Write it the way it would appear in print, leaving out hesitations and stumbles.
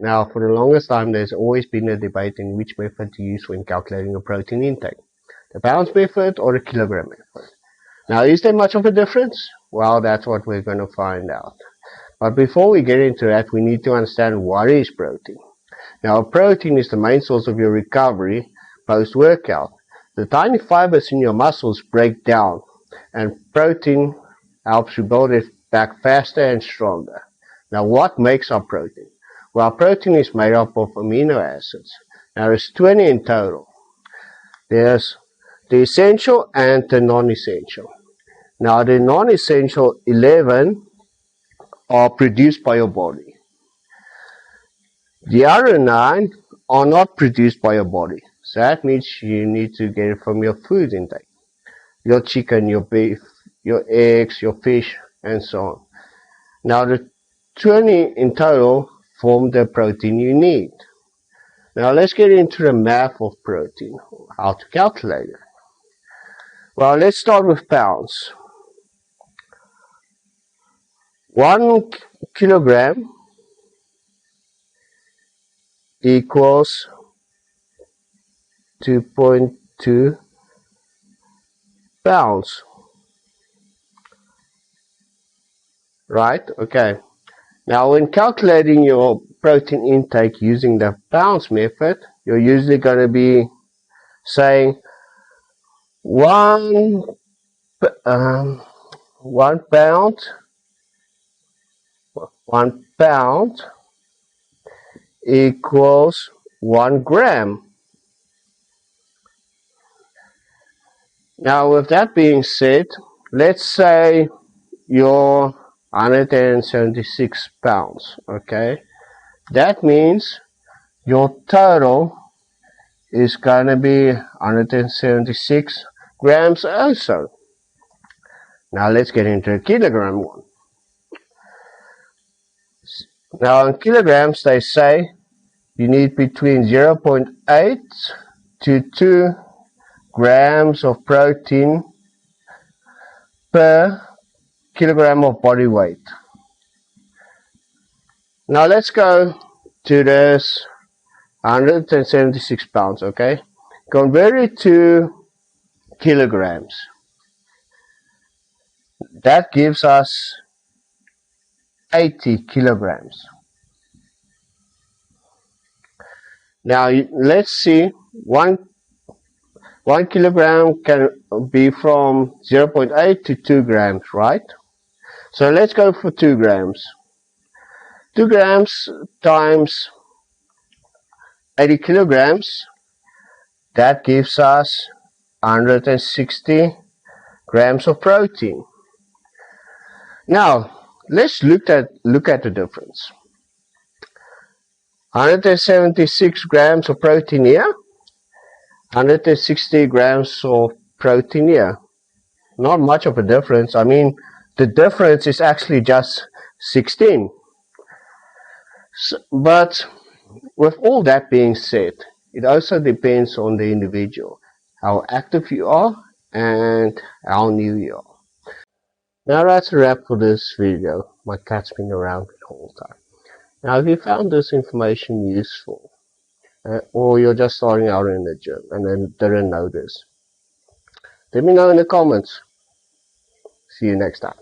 Now, for the longest time, there's always been a debate in which method to use when calculating a protein intake, the pounds method or the kilogram method. Now, is there much of a difference? Well, that's what we're going to find out. But before we get into that, we need to understand what is protein. Now, protein is the main source of your recovery post-workout. The tiny fibers in your muscles break down, and protein helps rebuild it back faster and stronger. Now, what makes up protein? Well, protein is made up of amino acids. Now, there's 20 in total. There's the essential and the non-essential. Now, the non-essential 11 are produced by your body. The other 9 are not produced by your body. So that means you need to get it from your food intake. Your chicken, your beef, your eggs, your fish, and so on. Now, the 20 in total form the protein you need. Now, let's get into the math of protein, how to calculate it. Well, let's start with pounds. 1 kilogram equals 2.2 pounds. Right? Okay. Now, when calculating your protein intake using the pounds method, you're usually going to be saying 1 pound equals 1 gram. Now, with that being said, let's say you're 176 pounds, okay? That means your total is going to be 176 grams also. Now let's get into a kilogram one. Now in kilograms, they say you need between 0.8 to 2 grams of protein per kilogram of body weight. Now let's go to this 176 pounds, okay? Convert it to kilograms. That gives us 80 kilograms. Now let's see, one kilogram can be from 0.8 to 2 grams, right? So let's go for 2 grams. 2 grams times 80 kilograms, that gives us 160 grams of protein. Now, let's look at the difference. 176 grams of protein here, 160 grams of protein here. Not much of a difference. I mean, the difference is actually just 16. But with all that being said, it also depends on the individual, how active you are and how new you are. Now that's a wrap for this video. My cat's been around the whole time. Now if you found this information useful, or you're just starting out in the gym and then didn't know this, let me know in the comments. See you next time.